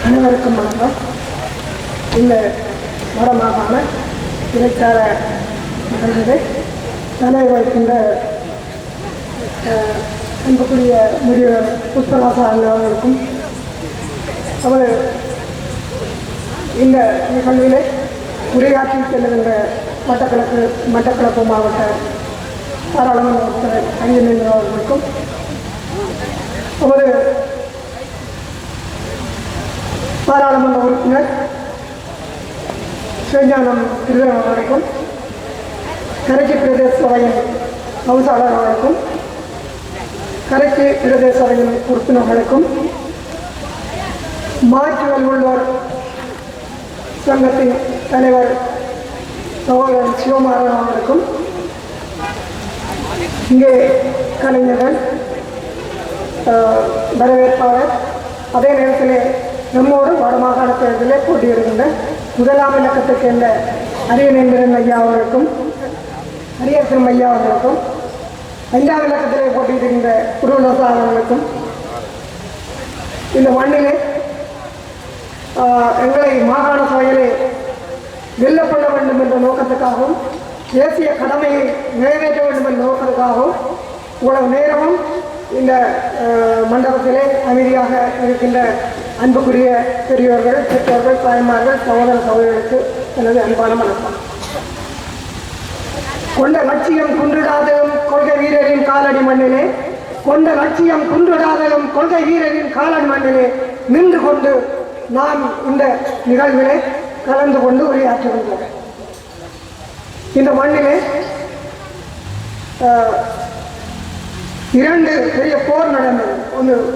அனைவருக்கும் வணக்கம். இந்த வடமாகாண இடைக்கால நிகழ்வுகளை தலைவர் வைக்கின்ற அன்புக்குரிய முதியவர் புஷ்பராசா அவர்களுக்கும் அவர் இந்த நிகழ்விலே உரையாற்றி செல்லுகின்ற மட்டக்களப்பு மாவட்ட பாராளுமன்ற உறுப்பினர் அஞ்சலின் அவர்களுக்கும் அவர் பாராளுமன்ற உறுப்பினர் சிவஞானம் திருவன் அவர்களுக்கும் கரைச்சி பிரதேச சபையின் கவுசாளர் அவர்களுக்கும் கரைச்சி பிரதேச சபையின் உறுப்பினர்களுக்கும் மாற்று வல்லுள்ளோர் சங்கத்தின் தலைவர் சகோதரன் சிவமாறன் அவர்களுக்கும் இங்கே கலைஞர்கள் வரவேற்பாளர் அதே நேரத்தில் நம்மோடு வடமாகாண தேர்தலில் போட்டியிடுகின்ற முதலாம் இலக்கத்தை சேர்ந்த அரியநேந்திரன் ஐயா அவர்களுக்கும் அரியரசன் ஐயா அவர்களுக்கும் 5ஆம் இலக்கத்திலே போட்டியிடுகின்ற குருலோசா அவர்களுக்கும் இந்த மண்ணிலே எங்களை மாகாண சபையிலே வெல்லப்பட வேண்டும் என்ற நோக்கத்துக்காகவும் தேசிய கடமையை நிறைவேற்ற வேண்டும் என்ற நோக்கத்துக்காகவும் இவ்வளவு நேரமும் இந்த மண்டபத்திலே அமைதியாக இருக்கின்ற அன்புக்குரிய பெரியோர்கள் பெற்றோர்கள் தாய்மார்கள் சகோதர சகோதரர்களுக்கு எனது அன்பான வணக்கம். கொண்ட லட்சியம் குன்றிடாதலும் கொள்கை வீரரின் காலடி மண்ணிலே கொண்ட லட்சியம் குன்றிடாதலும் கொள்கை வீரரின் காலடி மண்ணிலே நின்று கொண்டு நாம் இந்த நிகழ்விலே கலந்து கொண்டு உரையாற்றுகின்றோம். இந்த மண்ணிலே 2 பெரிய போர் நடந்தது.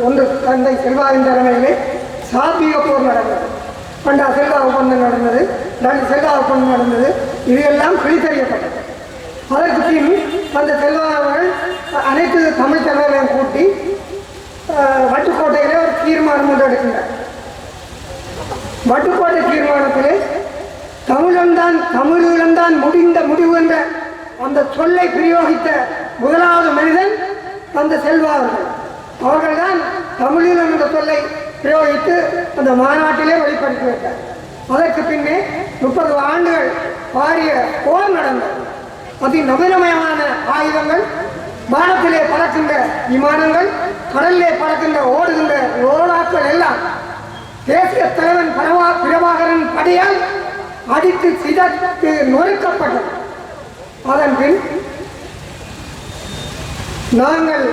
ஒன்று தந்தை செல்வாவின் தலைமையிலே சாத்வீக போர் நடந்தது. பண்டா செல்வா ஒப்பந்தம் நடந்தது, செல்வா ஒப்பந்தம் நடந்தது. இது எல்லாம் கிழித்தறியப்பட்டது. அதற்கு பின் அந்த செல்வாவர்கள் அனைத்து தமிழ் தலைவர்களையும் கூட்டி வட்டுக்கோட்டையிலே ஒரு தீர்மானம் ஒன்று எடுக்கின்றார். வட்டுக்கோட்டை தீர்மானத்திலே தமிழீழம்தான் முடிந்த முடிவு என்ற அந்த சொல்லை பிரயோகித்த முதலாவது மனிதன் அந்த செல்வா அவர்கள்தான் தமிழீழம் என்ற சொல்லை பிரயோகித்து அந்த மாநாட்டிலே வெளிப்படுத்தி வைத்தார். அதற்கு பின்னே 30 ஆண்டுகள் பாரிய போர் நடந்தது. அதிநவீனமயமான ஆயுதங்கள், வானத்திலே பறக்கின்ற விமானங்கள், கடலிலே பறக்கின்ற ஓடுகின்ற ரோடாக்கள் எல்லாம் தேசிய தலைவன் பிரபாகரன் படையால் அடித்து சிதற்கு நொறுக்கப்பட்டது. அதன் பின் நாங்கள்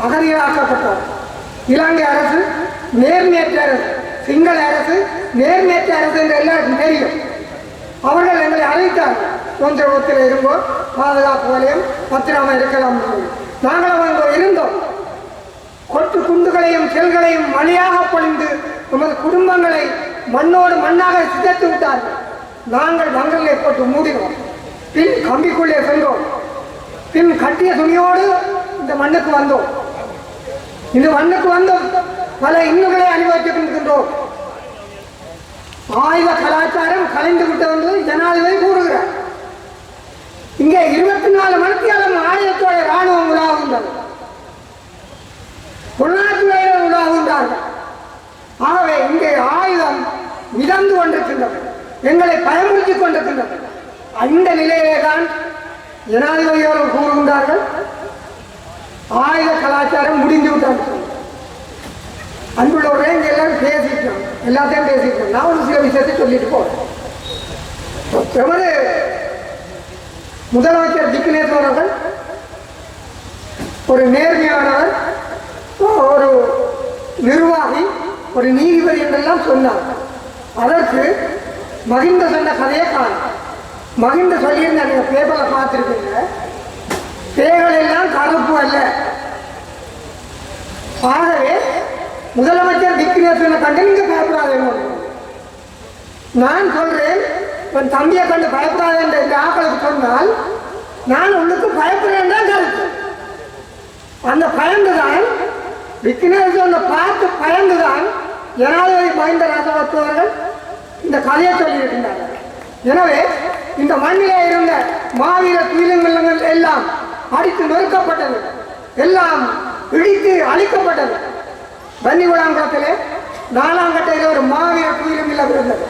அகதிகளாக்கப்பட்டோம். இலங்கை அரசு நேர்மையற்ற அரசு, சிங்கள அரசு நேர்மையற்ற அரசு என்று எல்லாருக்கும் தெரியும். அவர்கள் எங்களை அழைத்தார்கள், தொந்தரவத்தில் இருந்தோ பாதுகாப்பு வலயம் பத்திராம இருக்கலாம். நாங்கள் அங்கே இருந்தோம். கொட்டு குண்டுகளையும் செல்களையும் மழையாக பொழிந்து நமது குடும்பங்களை மண்ணோடு மண்ணாக சிதைத்து விட்டார்கள். நாங்கள் வங்கலை போட்டு மூடினோம். பின் கம்பிக்குள்ளே சென்றோம். பின் கட்டிய துணியோடு இந்த மண்ணுக்கு வந்தோம். இந்த மண்ணுக்கு வந்தோம். பல இன்னுகளை அனுபவிக்கின்றோம். ஆயுத கலாச்சாரம் கலைந்து விட்டது என்று ஜனாதிபதி கூறுகிறார். இங்கே 24 மணித்தியாலம் ஆயுதத்தோட இராணுவம் உலாவுகின்றது, உள்நாட்டுறையில் உலாவுகின்றார்கள். ஆகவே இங்கே ஆயுதம் மிதந்து கொண்டிருக்கின்றது, எங்களை பயமுறுத்திக் கொண்டிருக்கின்றது. அந்த நிலையிலே தான் ஜனாதிபதியோடு கூறுகின்றார்கள், ஆயுத கலாச்சாரம் முடிந்து விட்டார்கள். அன்புள்ளவர்களே, இங்கே எல்லாரும் பேசிட்டோம், எல்லாத்தையும் பேசிட்டோம். நான் ஒரு சில விஷயத்தை சொல்லிட்டு போறேன். எமது முதலமைச்சர் திக்னேஷ் அவர்கள் ஒரு நேர்மையானவர், ஒரு நிர்வாகி, ஒரு நீதிபதி என்றெல்லாம் சொன்னார். அதற்கு மகிந்த சொன்ன கதையை காணும். மகிந்த சொல்லியிருந்த நீங்க பேப்பர்ல பார்த்துருக்கீங்க, தேகள் எல்லாம் கருப்பு அல்ல. ஆகவே முதலமைச்சர் திக்னேசனை கண்டு நீங்க பயப்படாத. நான் சொல்றேன், என் தம்பியை கண்டு பயப்படாத என்ற இந்த ஆக்களுக்கு சொன்னால் நான் உள்ளுக்கு பயப்படுறேன் தான் கருத்து. அந்த பயந்துதான் விக்னேஸ்வரனை பார்த்து பயந்துதான் ஜனாதிபதி மஹிந்த ராஜபக்சவர்கள் இந்த கதையை சொல்லியிருக்கின்றார்கள். எனவே இந்த மண்ணிலே இருந்த மாவீர துயிலங்கள் எல்லாம் அடித்து நொறுக்கப்பட்டது, எல்லாம் இடித்து அழிக்கப்பட்டது. வன்னிகுளாங்குளத்திலே 4ஆம் கட்டையில் ஒரு மாவீர துயிலும் இல்லை இருந்தது.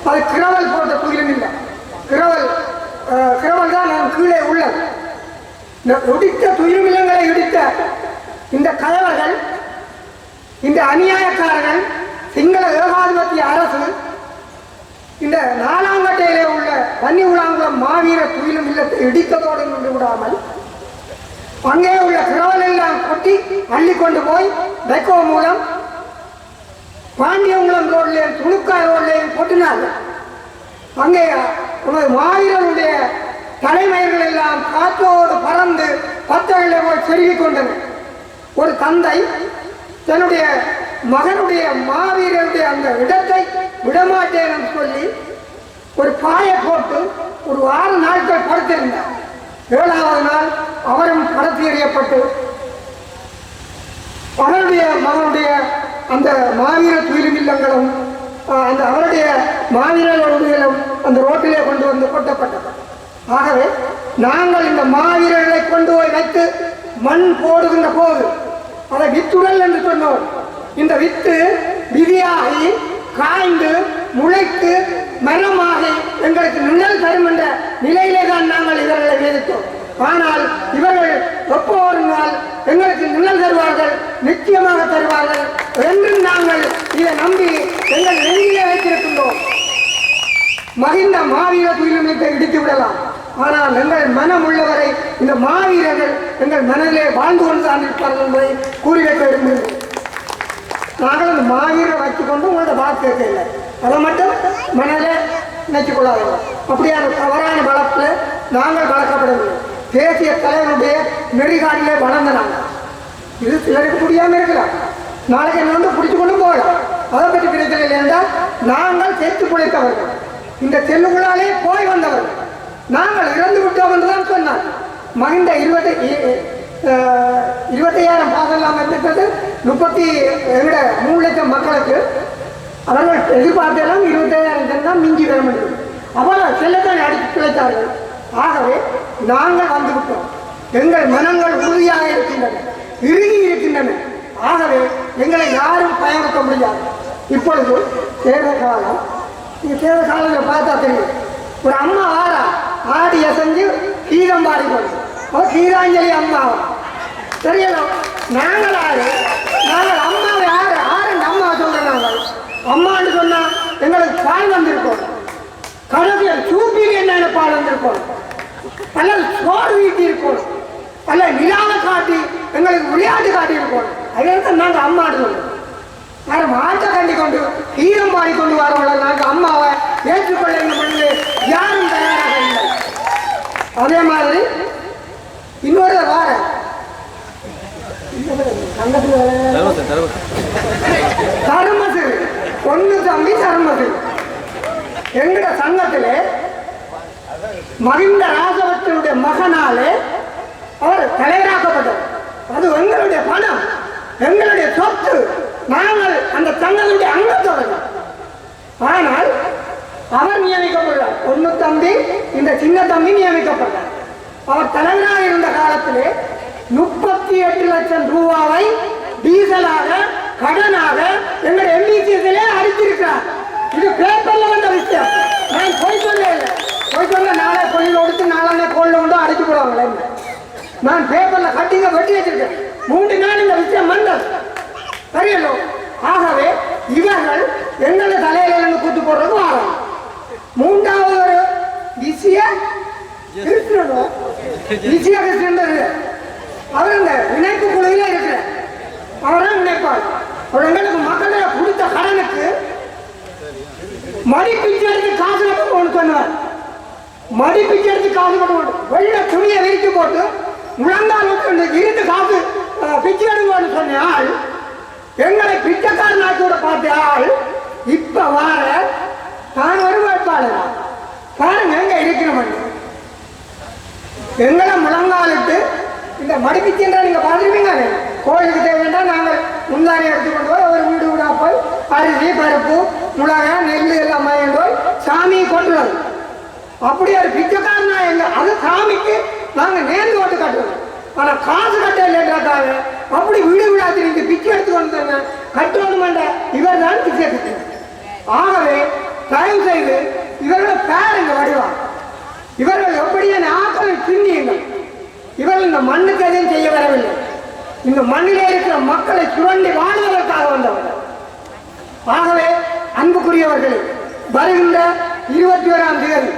அது கிரவல் போட்ட துயிலும் இல்லை. கிரவல் தான் நான் கீழே உள்ளது. இடித்த துயிலுமில்லங்களை இடித்த இந்த கயவர்கள், இந்த அநியாயக்காரர்கள், சிங்கள ஏகாதிபத்திய அரசு இந்த 4ஆம் கட்டையிலே உள்ள வன்னி உலாங்குளம் மாவீர துயிலும் இல்லத்தை இடித்ததோடு நின்று விடாமல் அங்கே உள்ள கிரவல் எல்லாம் கொட்டி அள்ளி கொண்டு போய் பெக்கோ மூலம் பாண்டியங்குளம் ரோட்லையும் துணுக்காய் ரோட்லையும் கொட்டினார்கள். அங்கே மாவீரருடைய தலைமையர்கள் எல்லாம் காற்றோடு பறந்து பத்தகளை போய் செருகிக் கொண்டனர். ஒரு தந்தை தன்னுடைய மகனுடைய மாவீரருடைய அந்த இடத்தை விடமாட்டேன் என்று சொல்லி ஒரு பாயை போட்டு ஒரு 6 நாட்கள் படுத்திருந்தார். 7ஆவது நாள் அவரும் கடத்தி எறியப்பட்டு அவருடைய மகனுடைய அந்த மாவீர துயிலும் இல்லங்களும் அந்த அவருடைய மாவீரர்களும் அந்த ரோட்டிலே கொண்டு வந்து கொட்டப்பட்டது. ஆகவே நாங்கள் இந்த மாவீரர்களை கொண்டு போய் வைத்து மண் போடுகின்ற போது அதை வித்துடல் என்று சொன்னோம். இந்த வித்து விதியாகி காய்ந்து முளைத்து மரமாகி எங்களுக்கு நிழல் தரும் என்ற நிலையிலே தான் நாங்கள் இவர்களை வேதித்தோம். ஆனால் இவர்கள் எப்போ ஒரு நாள் எங்களுக்கு நிழல் தருவார்கள், நிச்சயமாக தருவார்கள் என்று நாங்கள் இதை நம்பி எங்கள் நெஞ்சிலே வைத்திருக்கின்றோம். மகிந்த மாவீர துயிலுமில்லத்தை இடித்து விடலாம், ஆனால் எங்கள் மனம் உள்ளவரை இந்த மாவீரர்கள் எங்கள் மனதிலே வாழ்ந்து கொண்டுதான் இருப்பார்கள் என்பதை கூறி வைக்க விரும்புகிறோம். நாங்கள் அந்த மாவீரரை வைத்துக்கொண்டு உங்களோட வாக்கு இல்லை, அதை மட்டும் மனதில் நினைத்துக் கொள்ளாதோம். அப்படியான தவறான வளர்ப்பில் நாங்கள் வளர்க்கப்படவில்லை. தேசிய தலைவருடைய நெறிகாட்டிலே வளர்ந்த நாங்கள். இது சிலருக்கு முடியாமல் இருக்கலாம், நாளைக்கு என்ன வந்து பிடிச்சு கொண்டு போகலாம். அதை பற்றி கிடைக்கவில்லை என்றால் நாங்கள் செத்து பிழைத்தவர்கள், இந்த செல்லுக்குள்ளாலே போய் வந்தவர்கள். நாங்கள் இறந்து விட்டோம் என்றுதான் சொன்னார். மகிந்த 25,000 பாசெல்லாம் இருந்தது. 3 லட்சம் மக்களுக்கு அவர்கள் எதிர்பார்த்தெல்லாம் 25,000 தான் மிஞ்சி வர முடியும். அவர்கள் செல்லத்தான் அடித்து பிழைத்தார்கள். ஆகவே நாங்கள் வந்துவிட்டோம். எங்கள் மனங்கள் உறுதியாக இருக்கின்றன, இறுகி இருக்கின்றன. ஆகவே எங்களை யாரும் பயன்படுத்த முடியாது. இப்பொழுது தேர்தல் காலம். நீங்கள் தேர்தல் காலத்தில் பார்த்தா தெரியும், ஒரு அம்மா வாரா ஆடி அசைஞ்சு கீதம் பாடிக்கொண்டு அவர் கீதாஞ்சலி அம்மாவா தெரியல. நாங்கள் அம்மாவை யாரு அம்மாவை சொல்றோம். நாங்கள் அம்மான்னு சொன்னா எங்களுக்கு பால் வந்திருக்கோம், கடைசியில் சூப்பில் என்னென்ன பால் வந்திருக்கோம், அல்லது சோறு வீட்டி இருக்கோம், அல்ல நிலாவை காட்டி எங்களுக்கு விளையாட்டு காட்டி இருக்கோம். அதனால நாங்கள் அம்மான்னு சொல்றோம். யாரும் மாட்டை கண்டி கொண்டு கீதம் பாடிக்கொண்டு வரவங்கள நாங்கள் அம்மாவை ஏற்றுக்கொள்ள இந்த மண்ணில் யாரும் தயாராக இல்லை. அதே மாதிரி இன்னொரு வார தர்மசிறு பொண்ணு தம்பி தர்மசிறு எங்கட சங்கத்திலே மகிந்த ராஜபக்தனுடைய மகனாலே அவர் தலைவராக்கப்பட்டார். அது எங்களுடைய பணம், எங்களுடைய சொத்து. நாங்கள் அந்த சங்கத்தினுடைய அங்கத்தவர்கள். ஆனால் அவர் நியமிக்கப்பட்டார். பொண்ணு தம்பி இந்த சின்ன தம்பி நியமிக்கப்பட்டார். அவர் தலைவராக இருந்த காலத்திலே 38 லட்சம் ரூபாவை டீசலாக கடனாக எங்கள் எம்பிசியிலே அடித்திருக்கிறார். இது பேப்பர்ல வந்த விஷயம். நான் போய் சொல்ல இல்லை, போய் சொல்ல நாளை பொழில் கொடுத்து நாளான கோல்ல கொண்டு அடிச்சு போடுவாங்களே. நான் பேப்பர்ல கட்டிங்க வெட்டி வச்சிருக்கேன். 3 நாள் இந்த விஷயம் வந்தது தெரியலோ. ஆகவே இவர்கள் எங்களை தலையில இருந்து கூத்து போடுறது ஆரம்பம். 3வது ஒரு விஷய கிருஷ்ணனும் விஷய கிருஷ்ணன் அவர் இந்த இணைப்பு குழுவில இருக்கிற அவர்தான் நினைப்பார். அவர் எங்களுக்கு மக்களை கொடுத்த கடனுக்கு மடிப்பிச்சு எடுத்து காசு கட்டணும் சொன்னார். மடிப்பிச்சு எடுத்து காசு கட்டணும். வெள்ள துணியை விரித்து போட்டு முழங்கால் இருந்து காசு பிச்சு எடுங்கன்னு சொன்ன ஆள், எங்களை பிச்சைக்காரனாக்கி கூட பார்த்த ஆள் இப்ப வார தான் ஒரு வேட்பாளரா பாருங்க. எங்க இருக்கிறோம் எங்களை முழங்காலிட்டு இந்த மடிப்பிச்சுன்றா நீங்க பார்த்துருப்பீங்க. கோயிலுக்கு தேவைன்னா நாங்கள் முந்தானி எடுத்துக்கொண்டு போய் ஒரு வீடு வீடா போய் அரிசி பருப்பு மிளகாய் நெல் எல்லாம் போய் சாமியை கொண்டுறது. அப்படி ஒரு பிச்சைக்காரனா எங்க அது சாமிக்கு நாங்கள் நேர்ந்து ஓட்டு கட்டுவோம். ஆனா காசு கட்ட இல்லைன்றாங்க. அப்படி வீடு வீடா திரும்பி பிச்சை எடுத்துக்கொண்டு கட்டணும். இவர் தான் தான் திசை திட்டம். ஆகவே தயவு செய்து இவர்களை பேருங்க வடிவா, இவர்கள் எப்படியான ஆக்களை சிந்தியுங்கள். இவர்கள் இந்த மண்ணுக்கு எதையும் செய்ய வரவில்லை. இந்த மண்ணிலே இருக்கிற மக்களை சுரண்டி வாழ்வதற்காக வந்தவர்கள். ஆகவே அன்புக்குரியவர்களே, வருகின்ற 21ஆம் தேதி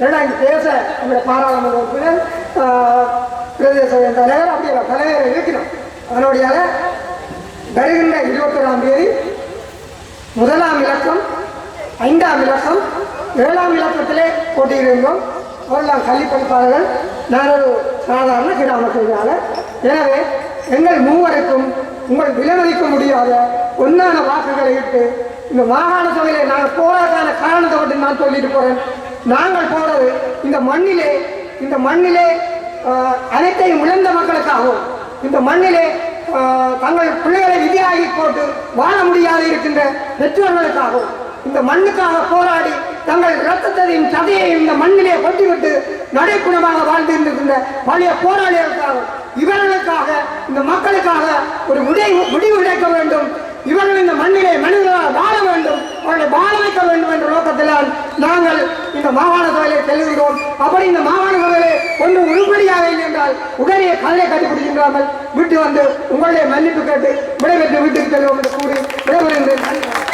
இங்கு பேச நம்முடைய பாராளுமன்ற உறுப்பினர் பிரதேச தலைவர் அப்படி தலைவர் இருக்கிறோம். அதனுடைய வருகின்ற 21ஆம் தேதி 1ஆம் இலக்கம், 5ஆம் இலக்கம், 7ஆம் இலக்கத்திலே போட்டியிருந்தோம். அவர்களாம் கல்வி படிப்பாளர்கள், நான் ஒரு சாதாரண கிராம தொழிலாளர். எனவே எங்கள் மூவருக்கும் உங்கள் விலைமதிக்க முடியாத ஒன்னான வாக்குகளை இட்டு இந்த மாகாண சபையிலே நாங்கள் போறதுக்கான காரணத்தை மட்டும் நான் சொல்லிட்டு போறேன். நாங்கள் போறது இந்த மண்ணிலே அனைத்தையும் இழந்த மக்களுக்காகவும், இந்த மண்ணிலே தங்கள் பிள்ளைகளை விதியாகி போட்டு வாழ முடியாது இருக்கின்ற பெற்றோர்களுக்காகவும், இந்த மண்ணுக்காக போராடி தங்கள் இரத்தத்தையும் சதையையும் இந்த மண்ணிலே கொட்டிவிட்டு நடைப்புணமாக வாழ்ந்திருக்கின்ற பழைய போராளிகளுக்காக, இவர்களுக்காக, இந்த மக்களுக்காக ஒரு முடிவு கிடைக்க வேண்டும். இவர்கள் இந்த மண்ணிலே மனிதர்களால் வாழ வேண்டும், அவர்களை வாழ வைக்க வேண்டும் என்ற நோக்கத்தினால் நாங்கள் இந்த மாகாண சபையிலே செல்கிறோம். அப்படி இந்த மாகாண சபையிலே ஒன்று உருப்படியாக இல்லை என்றால் உடனே கல்லை கண்டுபிடிக்கின்றாமல் விட்டு வந்து உங்களுடைய மன்னிப்பு கேட்டு விடைபெற்று வீட்டுக்கு செல்வோம் என்று கூறி விடைபெறுகின்றேன்.